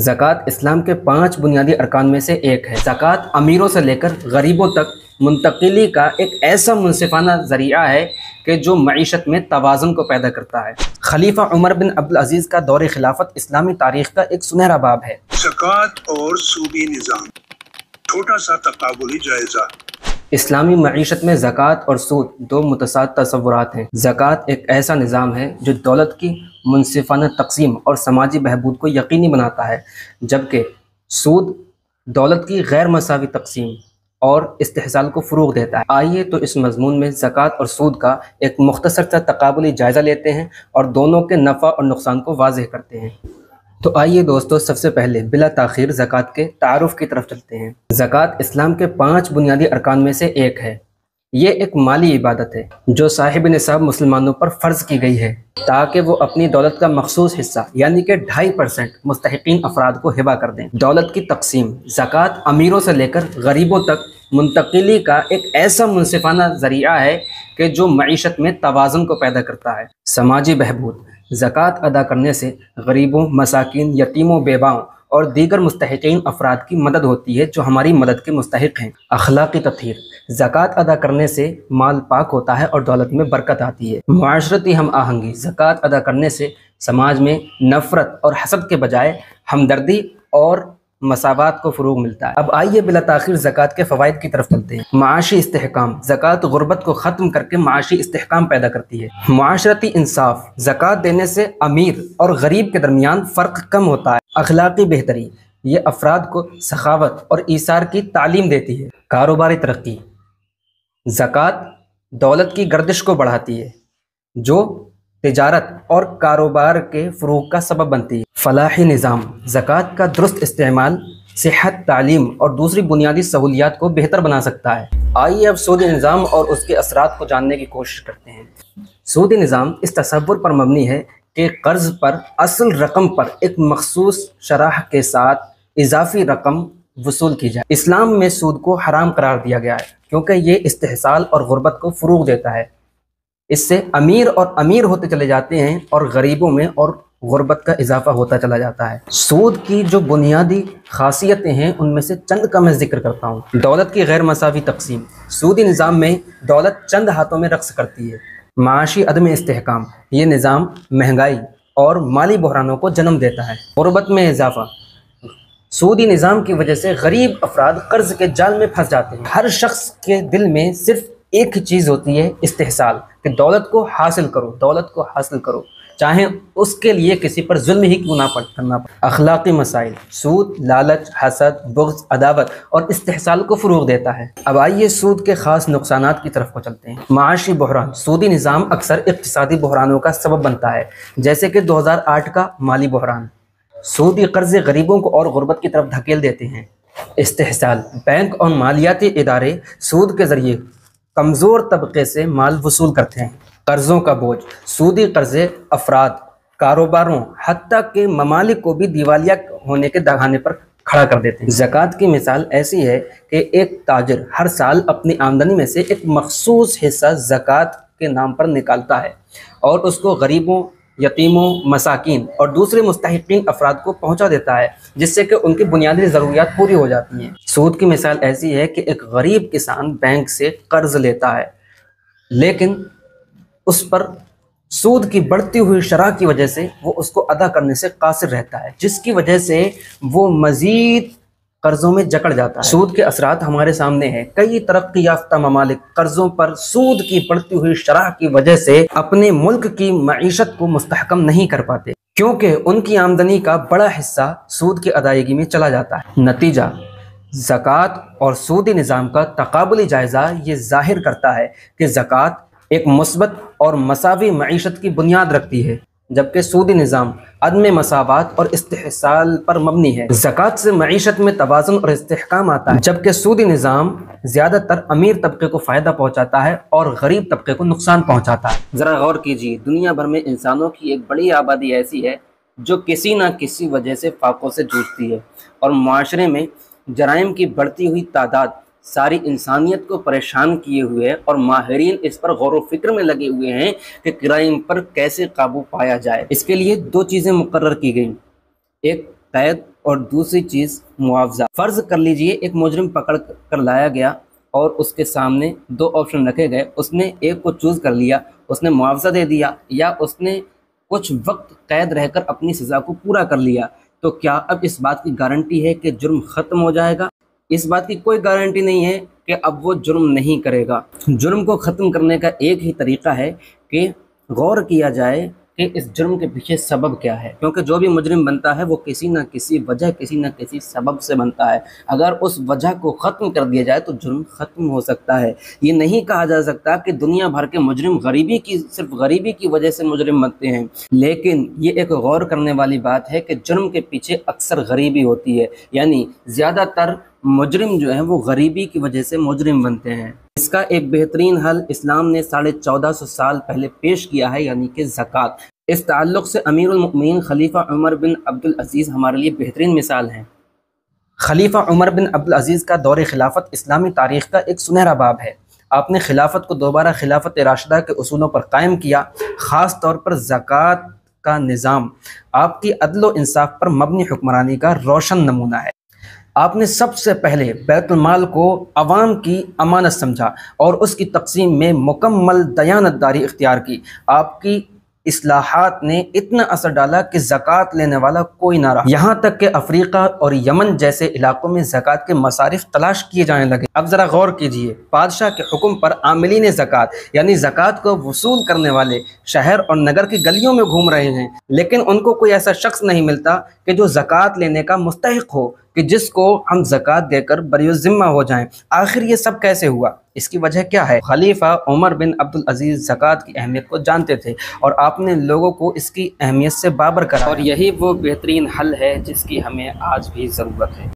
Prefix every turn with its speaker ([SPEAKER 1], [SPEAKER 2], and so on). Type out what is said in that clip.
[SPEAKER 1] ज़कात इस्लाम के 5 बुनियादी अरकान में से एक है। ज़कात अमीरों से लेकर गरीबों तक मुंतकिली का एक ऐसा मुनसिफाना ज़रिया है कि जो मईशत में तवाज़ुन को पैदा करता है। खलीफा उमर बिन अब्दुल अजीज़ का दौर खिलाफत इस्लामी तारीख़ का एक सुनहरा बाब है।
[SPEAKER 2] ज़कात और सूदी निज़ाम, छोटा सा तकाबुली जायज़ा।
[SPEAKER 1] इस्लामी मईशत में ज़कात और सूद दो मुतसाद तसव्वुरात हैं। ज़कात एक ऐसा निज़ाम है जो दौलत की मुनसिफाना तक़सीम और समाजी बहबूद को यकीनी बनाता है, जबकि सूद दौलत की गैर मसावी तक़सीम और इस्तेहसाल को फ़रोग़ देता है। आइए तो इस मज़मून में ज़कात और सूद का एक मुख्तसर सा तकाबुली जायज़ा लेते हैं और दोनों के नफ़ा और नुकसान को वाज़ेह करते हैं। तो आइए दोस्तों, सबसे पहले बिला ताख़ीर ज़कात के तारुफ़ की तरफ चलते हैं। ज़कात इस्लाम के 5 बुनियादी अरकान में से एक है। ये एक माली इबादत है जो साहिब निसाब मुसलमानों पर फ़र्ज़ की गई है ताकि वो अपनी दौलत का मखसूस हिस्सा यानी कि 2.5% मुस्तहिक़ीन अफराद को हिबा कर दें। दौलत की तक़सीम, ज़कात अमीरों से लेकर गरीबों तक मुंतकिली का एक ऐसा मुनसिफाना ज़रिया है कि जो मईशत में तवाज़ुन को पैदा करता है। समाजी बहबूद, ज़कात अदा करने से गरीबों, मसाकिन, यतीमों, बेवाओं और दीगर मुस्तहिक़ीन अफराद की मदद होती है जो हमारी मदद के मुस्तहिक़ हैं। अखलाक़ी तत्हीर, ज़कात अदा करने से माल पाक होता है और दौलत में बरकत आती है। मुआशरती हम आहंगी, ज़कात अदा करने से समाज में नफ़रत और हसद के बजाय हमदर्दी और मसावात को फ़रोग़ मिलता है। अब आइए बिला ताख़ीर ज़कात के फ़वाइद की तरफ चलते हैं। माशी इस्तेहकाम, ज़कात गुर्बत को ख़त्म करके माशी इस्तेहकाम पैदा करती है। मुआशरती इंसाफ, ज़कात देने से अमीर और गरीब के दरमियान फ़र्क कम होता है। अखलाक़ी बेहतरी, ये अफराद को सखावत और ईसार की तालीम देती है। कारोबारी तरक्की, ज़कात दौलत की गर्दिश को बढ़ाती है जो तिजारत और कारोबार के फ़रोग़ का सबब बनती है। फ़लाही निज़ाम, ज़कात का दुरुस्त इस्तेमाल सेहत, तालीम और दूसरी बुनियादी सहूलियात को बेहतर बना सकता है। आइए अब सूदी निज़ाम और उसके असरात को जानने की कोशिश करते हैं। सूदी निज़ाम इस तसव्वुर पर मबनी है कि कर्ज़ पर असल रकम पर एक मखसूस शरह के साथ इजाफ़ी रकम वसूल की जाए। इस्लाम में सूद को हराम करार दिया गया है क्योंकि ये इस्तेहसाल और गुर्बत को फ़रोग़ देता है। इससे अमीर और अमीर होते चले जाते हैं और गरीबों में और गुर्बत का इजाफा होता चला जाता है। सूद की जो बुनियादी खासियतें हैं उनमें से चंद का मैं जिक्र करता हूँ। दौलत की गैर मसावी तक़सीम, सूदी निज़ाम में दौलत चंद हाथों में रक़्स करती है। माशी अदम इस्तेहकाम, ये निज़ाम महंगाई और माली बहरानों को जन्म देता है। गुर्बत में इजाफा, सूदी निज़ाम की वजह से गरीब अफराद कर्ज के जाल में फंस जाते हैं। हर शख्स के दिल में सिर्फ एक ही चीज़ होती है, इस्तेहसाल, कि दौलत को हासिल करो, दौलत को हासिल करो, चाहे उसके लिए किसी पर जुल्म ही क्यों ना करना पड़े। अखलाक़ी मसाइल, सूद लालच, हसद, बुग़्ज़, अदावत और इस्तेहसाल को फ़रोग़ देता है। अब आइए सूद के ख़ास नुकसानात की तरफ को चलते हैं। माशी बहरान, सूदी निज़ाम अक्सर इक़्तिसादी बहरानों का सबब बनता है, जैसे कि 2008 का माली बहरान। सूदी कर्ज़े गरीबों को और गुर्बत की तरफ धकेल देते हैं। इस्तेहसाल, बैंक और मालियाती इदारे सूद के ज़रिए कमज़ोर तबके से माल वसूल करते हैं। कर्ज़ों का बोझ, सूदी कर्ज़े अफराद, कारोबारों, हत्ता के ममालिक को भी दिवालिया होने के दहाने पर खड़ा कर देते हैं। ज़कात की मिसाल ऐसी है कि एक ताजिर हर साल अपनी आमदनी में से एक मखसूस हिस्सा ज़कात के नाम पर निकालता है और उसको गरीबों, यतीमों, मसाकिन और दूसरे मुस्तहिक़ीन अफराद को पहुंचा देता है, जिससे कि उनकी बुनियादी ज़रूरियात पूरी हो जाती हैं। सूद की मिसाल ऐसी है कि एक गरीब किसान बैंक से कर्ज़ लेता है, लेकिन उस पर सूद की बढ़ती हुई शरह की वजह से वो उसको अदा करने से कासिर रहता है, जिसकी वजह से वो मज़ीद कर्ज़ों में जकड़ जाता है। सूद के असरात हमारे सामने हैं। कई तरक्की याफ्ता ममालिक कर्ज़ों पर सूद की बढ़ती हुई शरह की वजह से अपने मुल्क की मईशत को मुस्तहकम नहीं कर पाते, क्योंकि उनकी आमदनी का बड़ा हिस्सा सूद की अदायगी में चला जाता है। नतीजा, ज़कात और सूदी निज़ाम का तकाबुली जायज़ा ये ज़ाहिर करता है कि ज़कात एक मुस्बत और मसावी मईशत की बुनियाद रखती है, जबकि सूदी निज़ाम अदम मसावात और इस्तेहसाल पर मबनी है। ज़कात से मईशत में तवाज़ुन और इस्तेहकाम आता है, जबकि सूदी निज़ाम ज़्यादातर अमीर तबके को फ़ायदा पहुँचाता है और गरीब तबके को नुकसान पहुँचाता है। ज़रा गौर कीजिए, दुनिया भर में इंसानों की एक बड़ी आबादी ऐसी है जो किसी न किसी वजह से फाकों से जूझती है और माशरे में जराइम की बढ़ती हुई तादाद सारी इंसानियत को परेशान किए हुए है और माहिरीन इस पर गौर व फिक्र में लगे हुए हैं कि क्राइम पर कैसे काबू पाया जाए। इसके लिए 2 चीज़ें मुकर्रर की गई, एक कैद और दूसरी चीज़ मुआवजा। फ़र्ज़ कर लीजिए एक मुजरिम पकड़ कर लाया गया और उसके सामने दो ऑप्शन रखे गए, उसने एक को चूज़ कर लिया, उसने मुआवजा दे दिया या उसने कुछ वक्त कैद रहकर अपनी सज़ा को पूरा कर लिया, तो क्या अब इस बात की गारंटी है कि जुर्म ख़त्म हो जाएगा? इस बात की कोई गारंटी नहीं है कि अब वो जुर्म नहीं करेगा। जुर्म को ख़त्म करने का एक ही तरीक़ा है कि गौर किया जाए कि इस जुर्म के पीछे सबब क्या है, क्योंकि जो भी मुजरिम बनता है वो किसी न किसी वजह, किसी न किसी सबब से बनता है। अगर उस वजह को ख़त्म कर दिया जाए तो जुर्म ख़त्म हो सकता है। ये नहीं कहा जा सकता कि दुनिया भर के मुजरिम सिर्फ गरीबी की वजह से मुजरिम बनते हैं, लेकिन ये एक गौर करने वाली बात है कि जुर्म के पीछे अक्सर गरीबी होती है, यानी ज़्यादातर मुजरिम जो है वो गरीबी की वजह से मुजरिम बनते हैं। इसका एक बेहतरीन हल इस्लाम ने 1450 साल पहले पेश किया है, यानी कि ज़कात। इस ताल्लुक़ से अमीरुल मुअमिनीन खलीफा उमर बिन अब्दुल अज़ीज़ हमारे लिए बेहतरीन मिसाल हैं। खलीफा उमर बिन अब्दुल अज़ीज़ का दौर खिलाफत इस्लामी तारीख़ का एक सुनहरा बाब है। आपने खिलाफत को दोबारा खिलाफत राशिदा के उसूलों पर कायम किया, ख़ास तौर पर ज़कात का निज़ाम आपकी अदल व इंसाफ पर मबनी हुक्मरानी का रोशन नमूना है। आपने सबसे पहले बैतुल माल को अवाम की अमानत समझा और उसकी तक़सीम में मुकम्मल दयानतदारी इख्तियार की। आपकी इस्लाहात ने इतना असर डाला कि ज़कात लेने वाला कोई ना रहा। यहाँ तक कि अफ्रीका और यमन जैसे इलाकों में ज़कात के मसारिफ तलाश किए जाने लगे। अब ज़रा गौर कीजिए, बादशाह के हुक्म पर आमिलीन ज़कात यानी ज़कात को वसूल करने वाले शहर और नगर की गलियों में घूम रहे हैं, लेकिन उनको कोई ऐसा शख्स नहीं मिलता कि जो ज़कात लेने का मुस्तहिक हो, कि जिसको हम ज़कात देकर बरियज़िम्मा हो जाएं। आखिर ये सब कैसे हुआ? इसकी वजह क्या है? खलीफा उमर बिन अब्दुल अज़ीज़ ज़कात की अहमियत को जानते थे और आपने लोगों को इसकी अहमियत से बाबर करा, और यही वो बेहतरीन हल है जिसकी हमें आज भी ज़रूरत है।